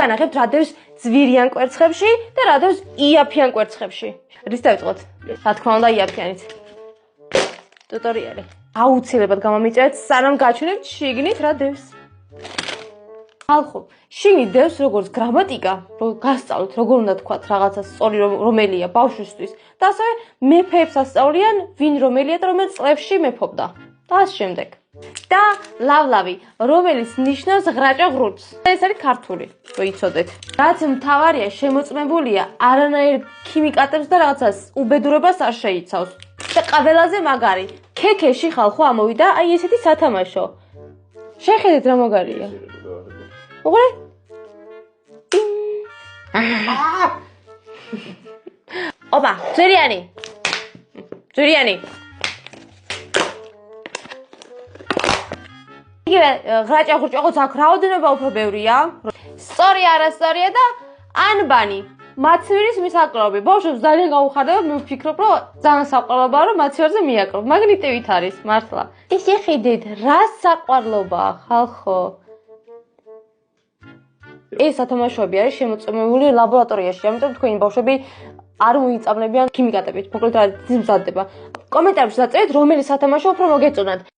განახებთ რა დევს ძვირიან კვერცხებში და რა დევს იაფიან კვერცხებში. რის დავიწყოთ? რა თქმა უნდა იაფიანით. ტუტორიალი. აუცილებლად გამომიწევთ სანამ გაჩვენებთ შიგნით რა დევს. ხალხო, შიგნით დევს როგორც გრამატიკა, გასწავლოთ როგორ უნდა თქვათ რაღაცა სწორი რომელია ბავშვისთვის და ასევე მეფეებს ასწავლიან ვინ რომელია და რომელ წლებში მეფობდა. და ამ შემდეგ. და ლავლავი, რომელიც ნიშნავს ღრაჭა ღრუწს. ეს არის ქართული, რომ იცოდეთ. რაც მთავარია, შემოწმებულია არანაირ ქიმიკატებს და რაღაცას უბედურებას არ შეიცავს. და ყველაზე მაგარი, ქექეში ხალხო ამოვიდა აი ესეთი სათამაშო. შეხედეთ რა მაგარია. უყურე? ოპა, ძვირიანი. ძვირიანი. იგივე ღრაჭა ღრუჭა ყოც აქ რაოდენობა უფრო ბევრია. სწორი არასწორია და ანბანი. მაცივრის მისაკრობი. ბავშვებს ძალიან გაუხარდება, მე ვფიქრობ, რომ ძალიან საყვარლობაა, რომ მაცივერზე მიაკრობ. მაგნიტივით არის, მართლა. ეს შეხედეთ, რა საყვარლობაა, ხალხო. ეს სათამაშოები არის შემოწმებული ლაბორატორიაში, ამიტომ თქვენი ბავშვები არ მოიწამლებიან ქიმიკატებით, მოკლედ რა მზადდება. კომენტარებში დაწერეთ, რომელი სათამაშო უფრო მოგეწონათ.